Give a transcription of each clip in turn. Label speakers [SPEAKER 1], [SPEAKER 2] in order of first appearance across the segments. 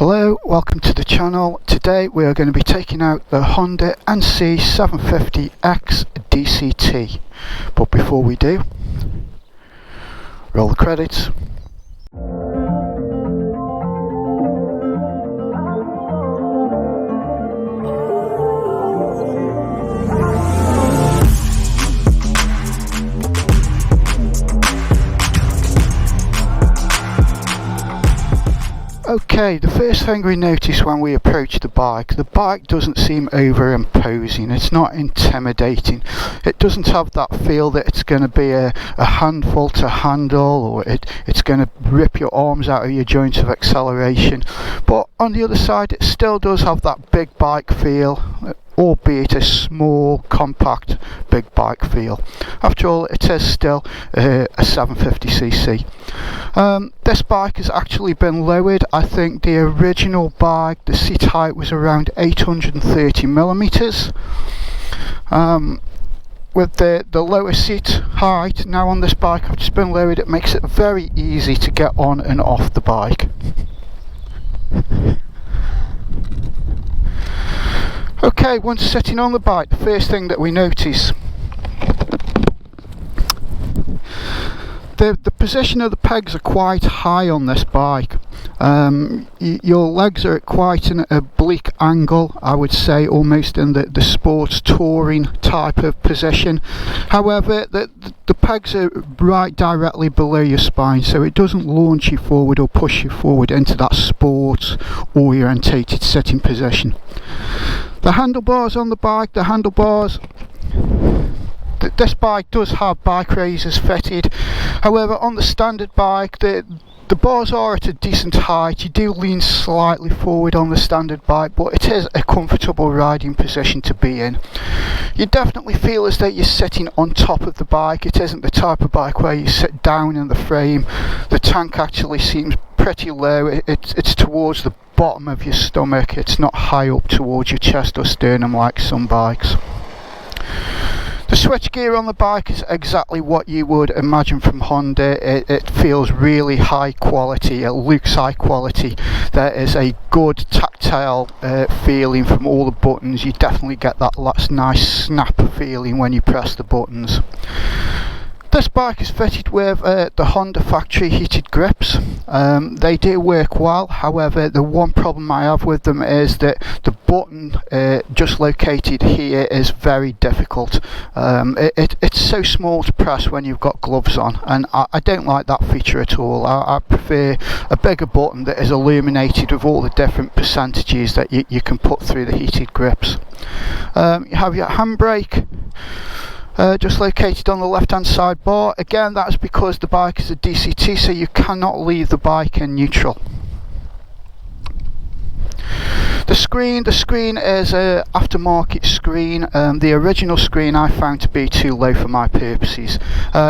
[SPEAKER 1] Hello, welcome to the channel. Today we are going to be taking out the Honda NC750 X DCT. But before we do, roll the credits. Okay, the first thing we notice when we approach the bike doesn't seem over imposing. It's not intimidating. It doesn't have that feel that it's going to be a handful to handle, or it's going to rip your arms out of your joints of acceleration. But on the other side, it still does have that big bike feel, albeit a small, compact, big bike feel. After all, it is still a 750cc. This bike has actually been lowered. I think the original bike, the seat height was around 830mm. With the lower seat height now on this bike, I've just been lowered. It makes it very easy to get on and off the bike. Okay, once sitting on the bike, the first thing that we notice, the position of the pegs are quite high on this bike. Your legs are at quite an oblique angle, I would say, almost in the sports touring type of position. However, the pegs are right directly below your spine, so it doesn't launch you forward or push you forward into that sports orientated sitting position. The handlebars on the bike, this bike does have bike raisers fitted. However, on the standard bike, the bars are at a decent height. You do lean slightly forward on the standard bike, but it is a comfortable riding position to be in. You definitely feel as though you're sitting on top of the bike. It isn't the type of bike where you sit down in the frame. The tank actually seems pretty low. It's towards the bottom of your stomach. It's not high up towards your chest or sternum like some bikes. The switchgear on the bike is exactly what you would imagine from Honda. It feels really high quality, it looks high quality. There is a good tactile feeling from all the buttons. You definitely get that nice snap feeling when you press the buttons. This bike is fitted with the Honda factory heated grips. They do work well. However, the one problem I have with them is that the button just located here is very difficult. It's so small to press when you've got gloves on, and I don't like that feature at all. I prefer a bigger button that is illuminated with all the different percentages that you can put through the heated grips. You have your handbrake just located on the left hand side bar. Again, that is because the bike is a DCT, so you cannot leave the bike in neutral. The screen is an aftermarket screen. The original screen I found to be too low for my purposes.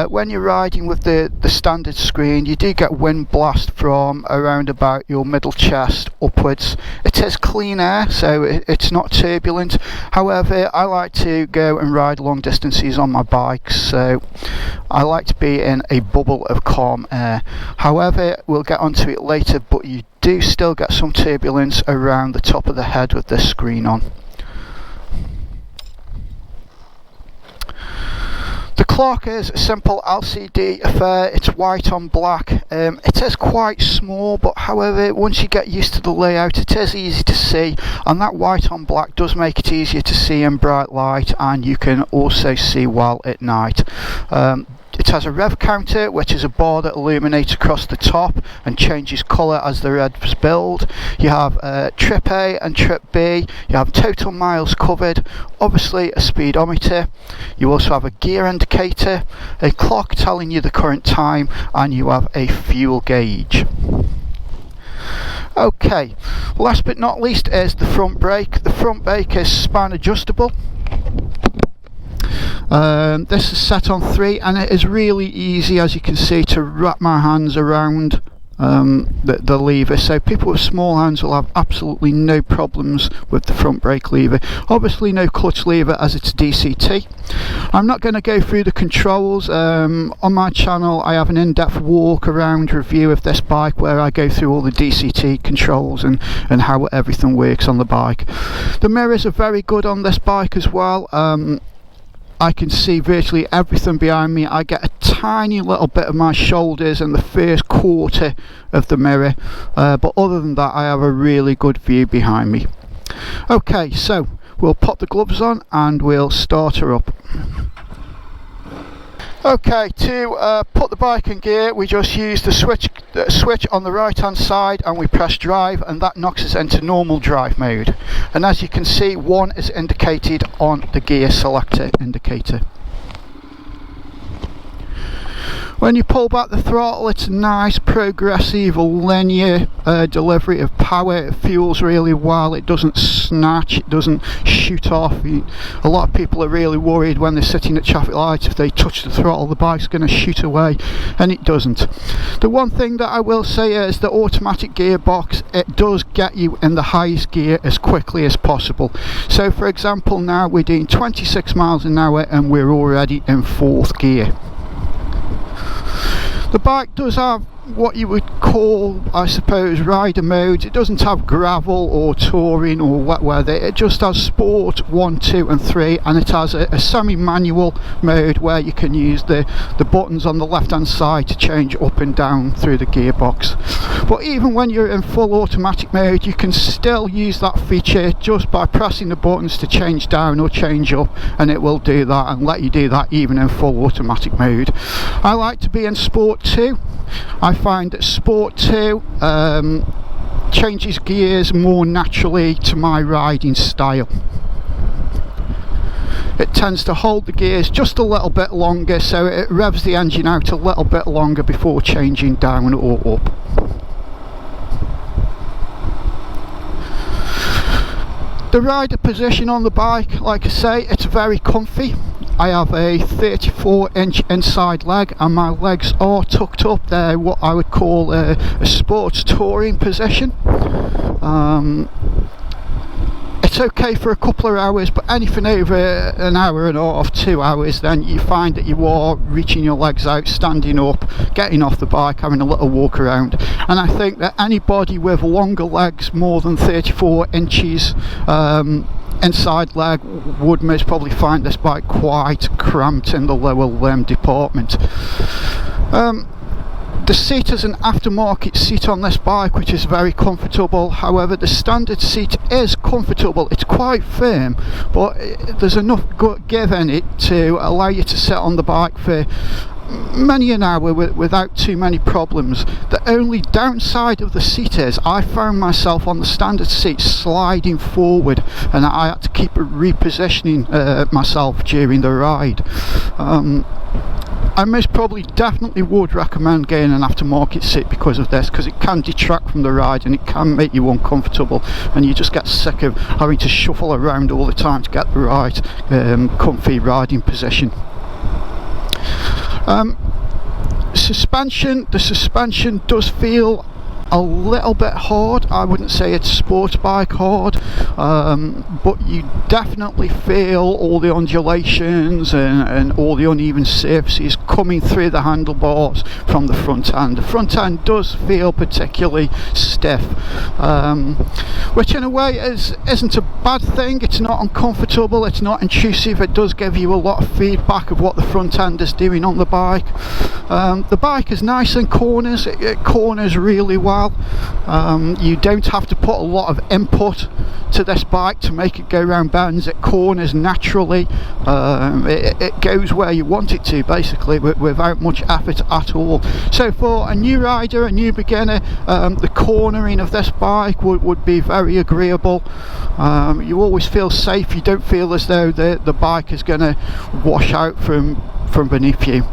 [SPEAKER 1] When you're riding with the standard screen, you do get wind blast from around about your middle chest upwards. It is clean air, so it's not turbulent. However, I like to go and ride long distances on my bike, so I like to be in a bubble of calm air. However, we'll get onto it later, but you do still get some turbulence around the top of the head with this screen on. The clock is a simple LCD affair. It's white on black. It is quite small, but however, once you get used to the layout, it is easy to see, and that white on black does make it easier to see in bright light, and you can also see well at night. It has a rev counter, which is a bar that illuminates across the top and changes colour as the revs build. You have trip A and trip B. You have total miles covered, obviously a speedometer. You also have a gear indicator, a clock telling you the current time, and you have a fuel gauge. Okay, last but not least is the front brake. The front brake is span adjustable. This is set on 3, and it is really easy, as you can see, to wrap my hands around the lever, so people with small hands will have absolutely no problems with the front brake lever. Obviously no clutch lever as it's DCT. I'm not going to go through the controls. On my channel I have an in-depth walk around review of this bike where I go through all the DCT controls and how everything works on the bike. The mirrors are very good on this bike as well. I can see virtually everything behind me. I get a tiny little bit of my shoulders and the first quarter of the mirror, but other than that I have a really good view behind me. Okay, so we'll pop the gloves on and we'll start her up. Okay, to put the bike in gear we just use the switch on the right hand side and we press drive, and that knocks us into normal drive mode, and as you can see 1 is indicated on the gear selector indicator. When you pull back the throttle it's a nice progressive linear delivery of power. It feels really well, it doesn't snatch, it doesn't shoot off. A lot of people are really worried when they're sitting at traffic lights, if they touch the throttle the bike's going to shoot away, and it doesn't. The one thing that I will say is the automatic gearbox, it does get you in the highest gear as quickly as possible. So for example now we're doing 26 miles an hour and we're already in 4th gear. The bike does have what you would call, I suppose, rider modes. It doesn't have gravel or touring or wet weather, it just has sport 1, 2 and 3, and it has a semi-manual mode where you can use the buttons on the left hand side to change up and down through the gearbox. But even when you're in full automatic mode you can still use that feature just by pressing the buttons to change down or change up, and it will do that and let you do that even in full automatic mode. I like to be in sport 2. I find that sport 2 changes gears more naturally to my riding style. It tends to hold the gears just a little bit longer, so it revs the engine out a little bit longer before changing down or up. The rider position on the bike, like I say, it's very comfy. I have a 34-inch inside leg and my legs are tucked up. They're what I would call a sports touring position. It's okay for a couple of hours, but anything over an hour and a half, 2 hours, then you find that you are reaching your legs out, standing up, getting off the bike, having a little walk around. And I think that anybody with longer legs, more than 34 inches inside leg, would most probably find this bike quite cramped in the lower limb department. The seat is an aftermarket seat on this bike, which is very comfortable. However, the standard seat is comfortable, it's quite firm, but there's enough give in it to allow you to sit on the bike for many an hour without too many problems. The only downside of the seat is I found myself on the standard seat sliding forward, and I had to keep repositioning myself during the ride. I most probably definitely would recommend getting an aftermarket seat because of this, because it can detract from the ride and it can make you uncomfortable, and you just get sick of having to shuffle around all the time to get the right comfy riding position. The suspension does feel a little bit hard. I wouldn't say it's sports bike hard, but you definitely feel all the undulations and all the uneven surfaces coming through the handlebars from the front end. The front end does feel particularly stiff, which in a way isn't a bad thing. It's not uncomfortable, it's not intrusive, it does give you a lot of feedback of what the front end is doing on the bike. The bike is nice in corners, it corners really well. You don't have to put a lot of input to this bike to make it go round bends. It corners naturally, it goes where you want it to, basically, without much effort at all. So for a new rider, a new beginner, the cornering of this bike would be very agreeable. You always feel safe, you don't feel as though the bike is going to wash out from beneath you.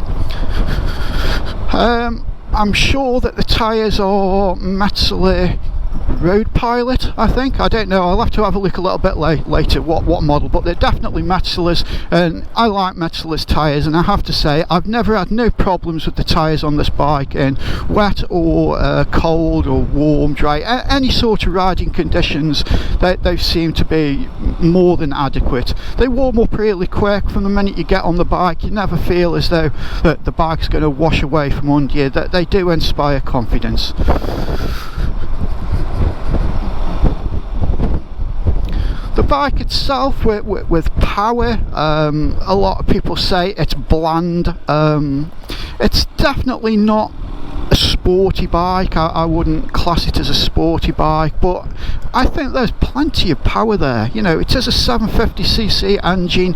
[SPEAKER 1] I'm sure that the tyres are Metzeler Road Pilot, I think. I don't know, I'll have to have a look a little bit later what model, but they're definitely Metzeler's, and I like Metzeler's tyres, and I have to say I've never had no problems with the tyres on this bike in wet or cold or warm, dry, any sort of riding conditions. They seem to be more than adequate. They warm up really quick. From the minute you get on the bike, you never feel as though that the bike's going to wash away from under you. They do inspire confidence. The bike itself, with power, a lot of people say it's bland. It's definitely not a sporty bike. I wouldn't class it as a sporty bike, but I think there's plenty of power there. You know, it is a 750cc engine.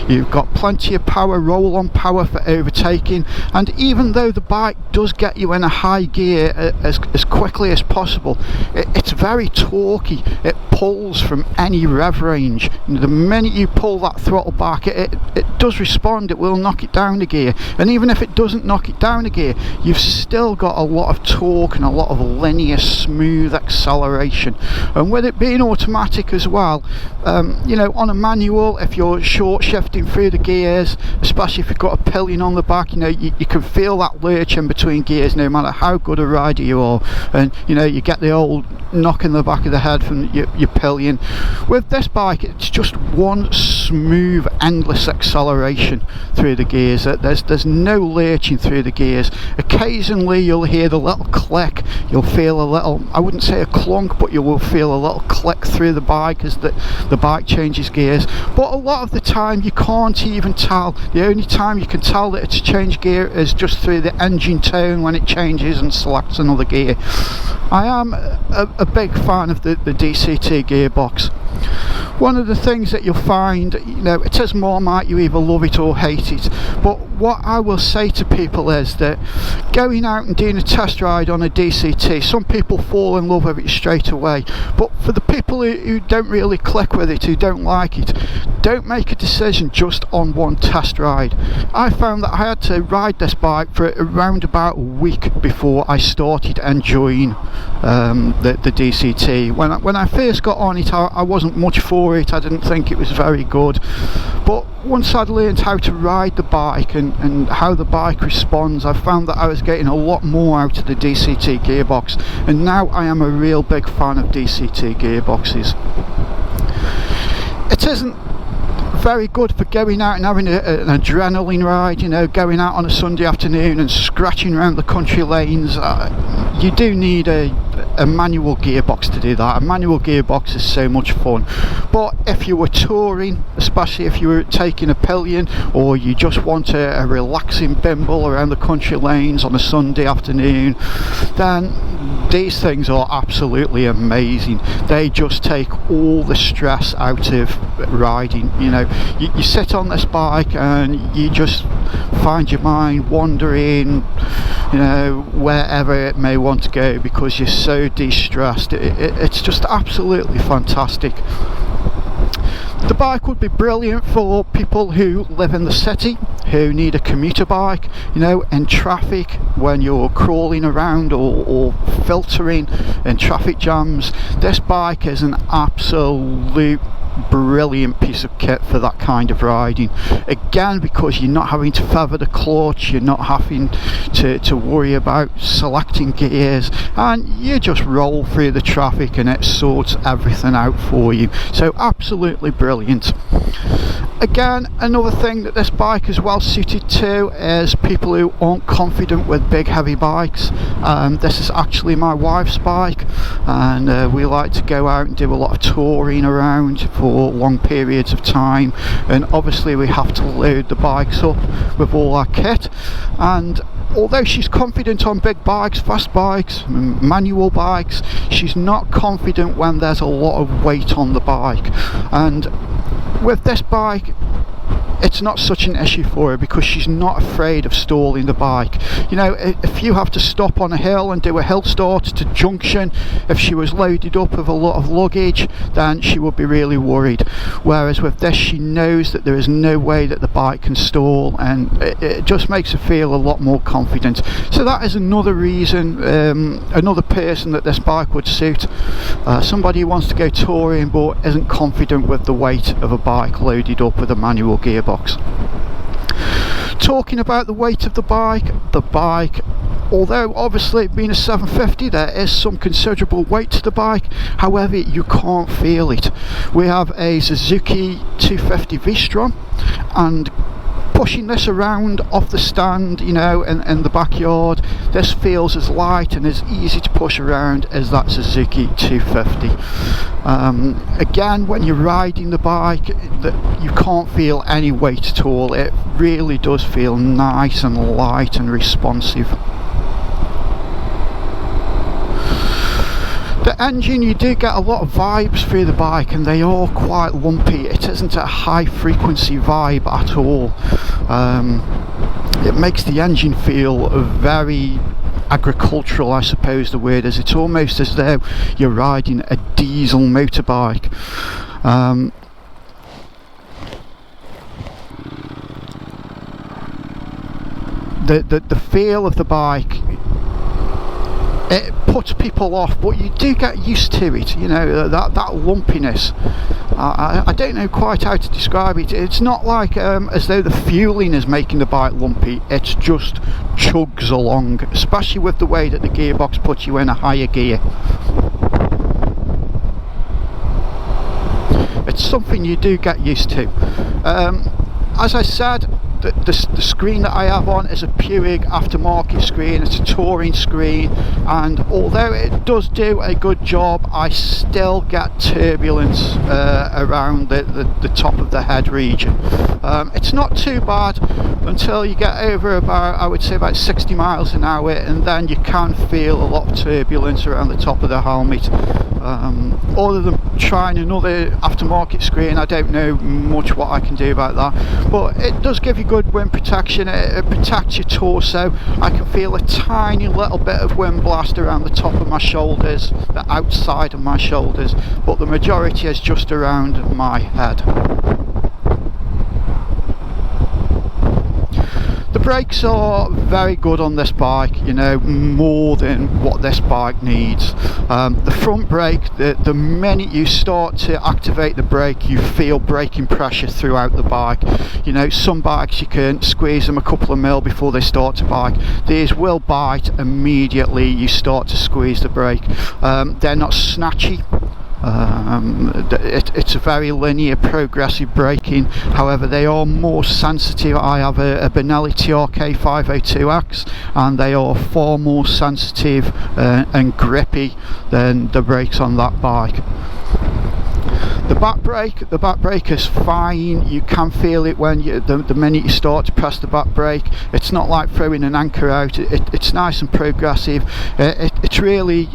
[SPEAKER 1] You've got plenty of power, roll-on power for overtaking, and even though the bike does get you in a high gear as quickly as possible, it's very torquey. It pulls from any rev range. The minute you pull that throttle back, it does respond. It will knock it down a gear, and even if it doesn't knock it down a gear, you've still got a lot of torque and a lot of linear smooth acceleration. And with it being automatic as well, you know, on a manual, if you're short shifting through the gears, especially if you've got a pillion on the back, you know, you can feel that lurch in between gears no matter how good a rider you are, and you know, you get the old knock in the back of the head from your pillion. With this bike, it's just one smooth endless acceleration through the gears. There's no lurching through the gears. Occasionally you'll hear the little click, you'll feel a little, I wouldn't say a clunk, but you will feel a little click through the bike as the bike changes gears, but a lot of the time you can't even tell. The only time you can tell that it's changed gear is just through the engine tone when it changes and selects another gear. I am a big fan of the DCT gearbox. One of the things that you'll find, you know, it is Marmite, you either love it or hate it, but what I will say to people is that going out and doing a test ride on a DCT, some people fall in love with it straight away, but for the people who don't really click with it, who don't like it, don't make a decision just on one test ride. I found that I had to ride this bike for around about a week before I started enjoying the DCT. When I first got on it, I wasn't much for it. I didn't think it was very good, but once I'd learned how to ride the bike and how the bike responds, I found that I was getting a lot more out of the DCT gearbox, and now I am a real big fan of DCT gearboxes. It isn't very good for going out and having an adrenaline ride, you know, going out on a Sunday afternoon and scratching around the country lanes. You do need a manual gearbox to do that. A manual gearbox is so much fun, but if you were touring, especially if you were taking a pillion, or you just want a relaxing bimble around the country lanes on a Sunday afternoon, then these things are absolutely amazing. They just take all the stress out of riding. You know, you sit on this bike and you just find your mind wandering, you know, wherever it may want to go, because you're so de-stressed. It's just absolutely fantastic. The bike would be brilliant for people who live in the city, who need a commuter bike, you know, in traffic, when you're crawling around or filtering in traffic jams. This bike is an absolute brilliant piece of kit for that kind of riding. Again, because you're not having to feather the clutch, you're not having to worry about selecting gears, and you just roll through the traffic and it sorts everything out for you. So absolutely brilliant. Again, another thing that this bike is well suited to is people who aren't confident with big heavy bikes. This is actually my wife's bike, and we like to go out and do a lot of touring around for long periods of time, and obviously we have to load the bikes up with all our kit. And although she's confident on big bikes, fast bikes, manual bikes, she's not confident when there's a lot of weight on the bike. And with this bike, it's not such an issue for her because she's not afraid of stalling the bike. You know, if you have to stop on a hill and do a hill start to junction, if she was loaded up with a lot of luggage, then she would be really worried. Whereas with this, she knows that there is no way that the bike can stall, and it just makes her feel a lot more confident. So that is another reason, another person that this bike would suit. Somebody who wants to go touring but isn't confident with the weight of a bike loaded up with a manual gearbox. Talking about the weight of the bike, although obviously being a 750, there is some considerable weight to the bike, however you can't feel it. We have a Suzuki 250 V-Strom, and pushing this around off the stand, you know, in the backyard, this feels as light and as easy to push around as that Suzuki 250. Again, when you're riding the bike, you can't feel any weight at all. It really does feel nice and light and responsive. The engine, you do get a lot of vibes through the bike, and they are quite lumpy. It isn't a high frequency vibe at all. It makes the engine feel very agricultural, I suppose the word is. It's almost as though you're riding a diesel motorbike. The feel of the bike, it puts people off, but you do get used to it, you know, that lumpiness. I don't know quite how to describe it. It's not like as though the fueling is making the bike lumpy, it's just chugs along, especially with the way that the gearbox puts you in a higher gear. It's something you do get used to. As I said, the screen that I have on is a Puig aftermarket screen. It's a touring screen, and although it does do a good job, I still get turbulence around the top of the head region. It's not too bad until you get over about, I would say, about 60 miles an hour, and then you can feel a lot of turbulence around the top of the helmet. Other than trying another aftermarket screen, I don't know much what I can do about that, but it does give you good wind protection. It protects your torso. I can feel a tiny little bit of wind blast around the top of my shoulders, the outside of my shoulders, but the majority is just around my head. The brakes are very good on this bike, you know, more than what this bike needs. The front brake, the minute you start to activate the brake, you feel braking pressure throughout the bike. You know, some bikes you can squeeze them a couple of mil before they start to bite. These will bite immediately you start to squeeze the brake. They're not snatchy. It's a very linear progressive braking, however they are more sensitive. I have a Benelli TRK 502X, and they are far more sensitive and grippy than the brakes on that bike. The back brake is fine. You can feel it when the minute you start to press the back brake. It's not like throwing an anchor out. It's nice and progressive. It's really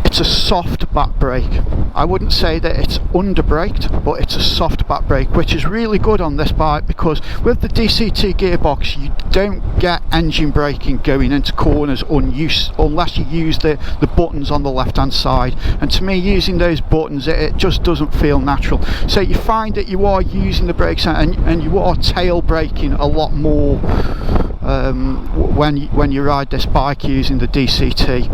[SPEAKER 1] it's a soft back brake. I wouldn't say that it's under braked, but it's a soft back brake, which is really good on this bike, because with the DCT gearbox you don't get engine braking going into corners unless you use the buttons on the left hand side, and to me using those buttons it just doesn't feel natural. So you find that you are using the brakes and you are tail braking a lot more when you ride this bike using the DCT.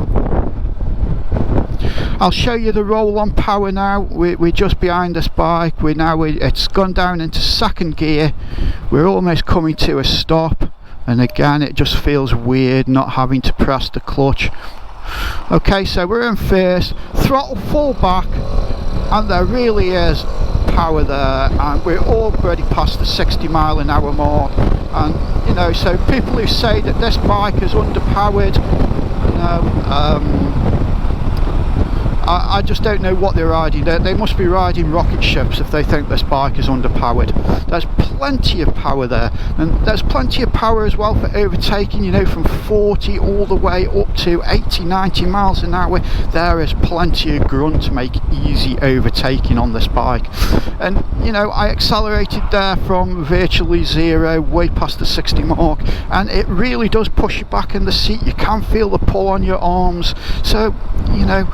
[SPEAKER 1] I'll show you the roll-on power now. We're just behind this bike. It's gone down into second gear. We're almost coming to a stop, and again it just feels weird not having to press the clutch. Okay, so we're in first, throttle full back, and there really is power there, and we're already past the 60 mile an hour mark. And you know, so people who say that this bike is underpowered, you know, I just don't know what they're riding. They must be riding rocket ships if they think this bike is underpowered. There's plenty of power there, and there's plenty of power as well for overtaking, you know, from 40 all the way up to 80, 90 miles an hour. There is plenty of grunt to make easy overtaking on this bike. And you know, I accelerated there from virtually zero way past the 60 mark, and it really does push you back in the seat. You can feel the pull on your arms. So you know,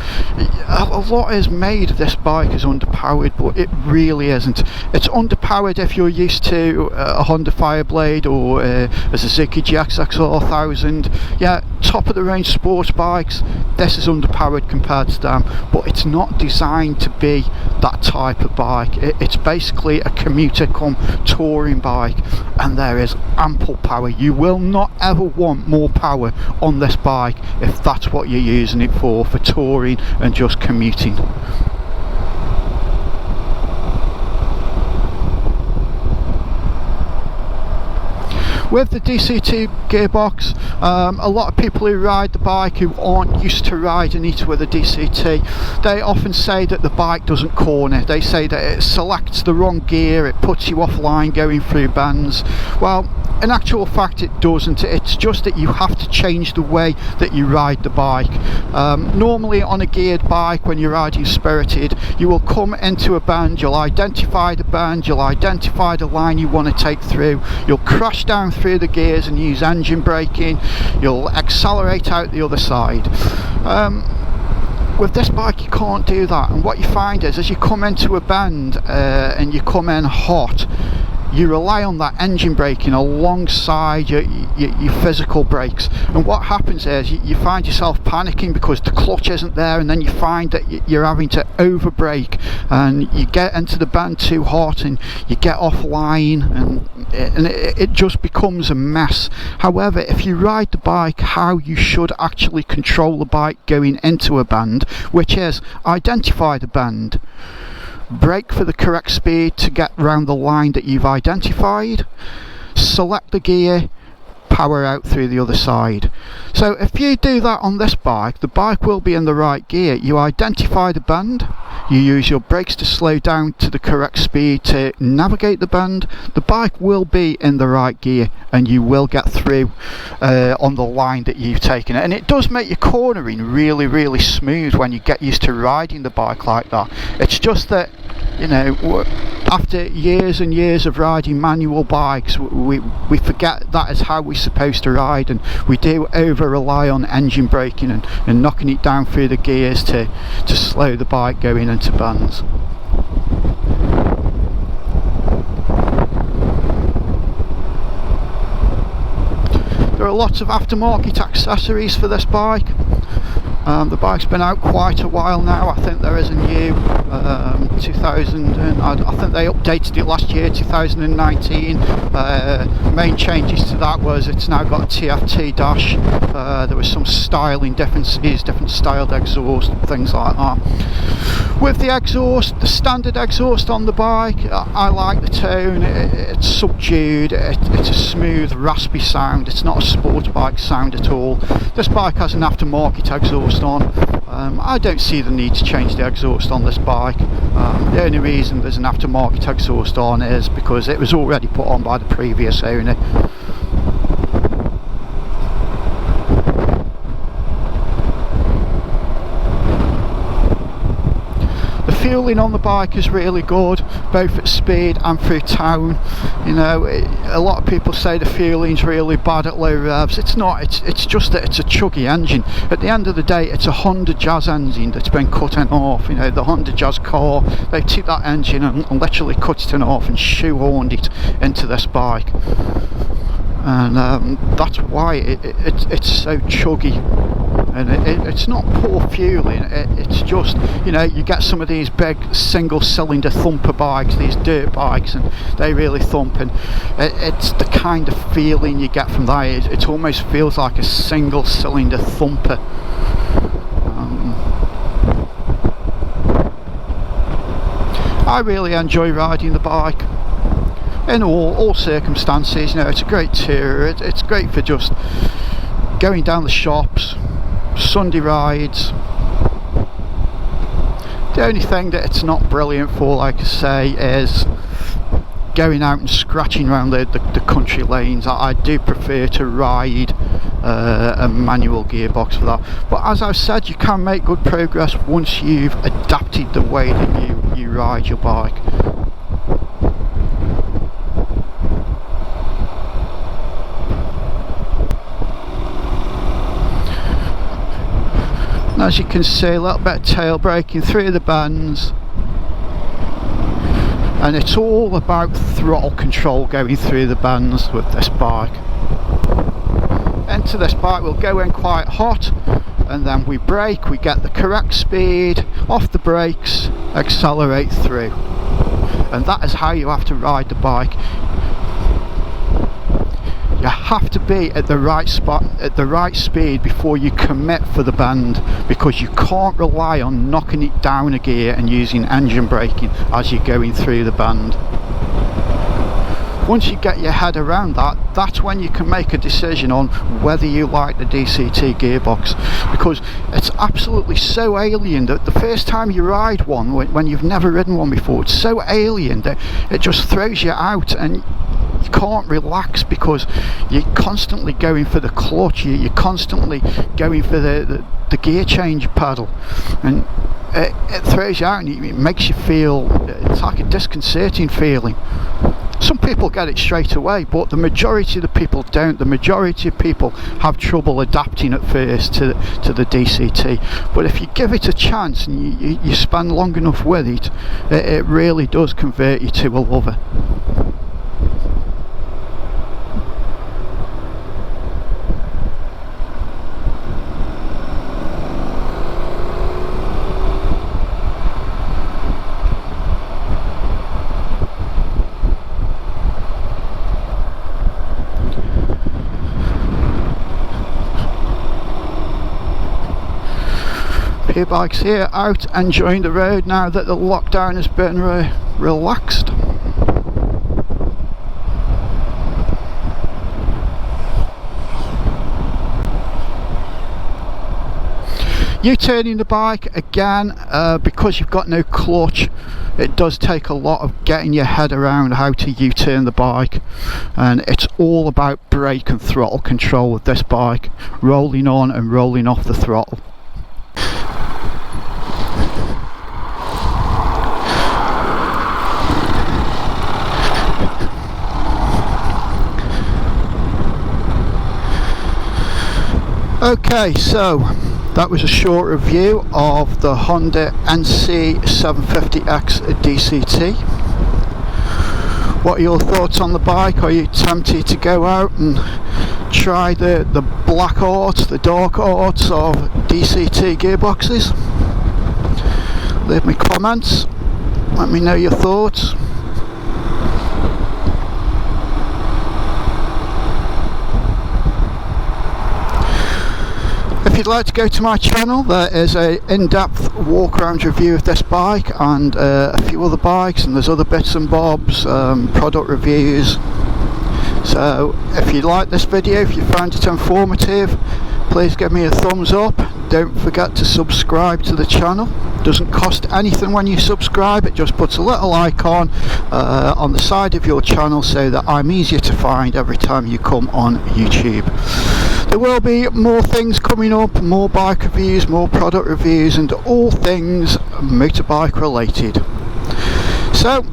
[SPEAKER 1] a lot is made of this bike as underpowered, but it really isn't. It's underpowered if you're used to a Honda Fireblade or a Suzuki GXXR 1000. Yeah, top of the range sports bikes, this is underpowered compared to them, but it's not designed to be that type of bike. It's basically a commuter come touring bike, and there is ample power. You will not ever want more power on this bike if that's what you're using it for touring and just commuting. With the DCT gearbox, a lot of people who ride the bike who aren't used to riding it with a DCT, they often say that the bike doesn't corner. They say that it selects the wrong gear, it puts you offline going through bands. Well, in actual fact it doesn't. It's just that you have to change the way that you ride the bike. Normally on a geared bike, when you're riding spirited, you will come into a band, you'll identify the band, you'll identify the line you want to take through, you'll crash down through the gears and use engine braking, you'll accelerate out the other side. With this bike you can't do that, and what you find is as you come into a bend and you come in hot, you rely on that engine braking alongside your physical brakes, and what happens is you find yourself panicking because the clutch isn't there, and then you find that you're having to over brake and you get into the bend too hot and you get offline, and it just becomes a mess. However, if you ride the bike how you should actually control the bike going into a bend, which is identify the bend, brake for the correct speed to get round the line that you've identified, select the gear, power out through the other side. So if you do that on this bike, the bike will be in the right gear. You identify the bend, you use your brakes to slow down to the correct speed to navigate the bend, the bike will be in the right gear and you will get through on the line that you've taken it. And it does make your cornering really, really smooth when you get used to riding the bike like that. It's just that, you know, after years and years of riding manual bikes, we forget that is how we're supposed to ride, and we do over rely on engine braking and knocking it down through the gears to slow the bike going into bends. There are lots of aftermarket accessories for this bike. The bike's been out quite a while now. I think there is a new 2000, and I think they updated it last year, 2019. Main changes to that was it's now got a TFT dash. There was some styling differences, different styled exhaust, things like that. With the exhaust, the standard exhaust on the bike, I like the tone. It's subdued, it's a smooth, raspy sound. It's not a sports bike sound at all. This bike has an aftermarket exhaust on. I don't see the need to change the exhaust on this bike. The only reason there's an aftermarket exhaust on is because it was already put on by the previous owner. The fueling on the bike is really good, both at speed and through town. You know, a lot of people say the fueling's really bad at low revs. It's not. It's just that it's a chuggy engine. At the end of the day, it's a Honda Jazz engine that's been cut in half. You know, the Honda Jazz car, they took that engine and literally cut it in half and shoehorned it into this bike. And that's why it's so chuggy. And it's not poor fueling, it's just, you know, you get some of these big single cylinder thumper bikes, these dirt bikes, and they really thump, and it's the kind of feeling you get from that. It almost feels like a single cylinder thumper. I really enjoy riding the bike in all circumstances. You know, it's a great tour. It's great for just going down the shops, Sunday rides, The only thing that it's not brilliant for, like I say, is going out and scratching around the country lanes. I do prefer to ride a manual gearbox for that, but as I've said, you can make good progress once you've adapted the way that you ride your bike. And as you can see, a little bit of tail braking through the bends, and it's all about throttle control going through the bends with this bike. Into this bike we'll go in quite hot, and then we brake, we get the correct speed, off the brakes, accelerate through, and that is how you have to ride the bike. You have to be at the right spot, at the right speed before you commit for the bend, because you can't rely on knocking it down a gear and using engine braking as you're going through the bend. Once you get your head around that, that's when you can make a decision on whether you like the DCT gearbox, because it's absolutely so alien that the first time you ride one, when you've never ridden one before, it's so alien that it just throws you out, and you can't relax because you're constantly going for the clutch, you're constantly going for the gear change pedal, and it throws you out, and it makes you feel, it's like a disconcerting feeling. Some people get it straight away, but the majority of the people don't. The majority of people have trouble adapting at first to the DCT, but if you give it a chance and you spend long enough with it, it really does convert you to a lover. Few bikes here out enjoying the road now that the lockdown has been relaxed. U-turning the bike again, because you've got no clutch, it does take a lot of getting your head around how to U-turn the bike, and it's all about brake and throttle control with this bike, rolling on and rolling off the throttle. Okay, so that was a short review of the Honda NC750X DCT. What are your thoughts on the bike? Are you tempted to go out and try the black arts, the dark arts of DCT gearboxes? Leave me comments, let me know your thoughts. If you'd like to go to my channel, there is a in-depth walk around review of this bike and a few other bikes, and there's other bits and bobs, product reviews. So if you like this video, if you found it informative, please give me a thumbs up. Don't forget to subscribe to the channel. It doesn't cost anything when you subscribe, it just puts a little icon on the side of your channel so that I'm easier to find every time you come on YouTube. There will be more things coming up, more bike reviews, more product reviews, and all things motorbike related. So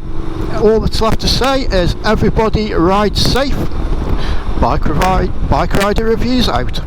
[SPEAKER 1] all that's left to say is everybody ride safe. Bike Rider Reviews out.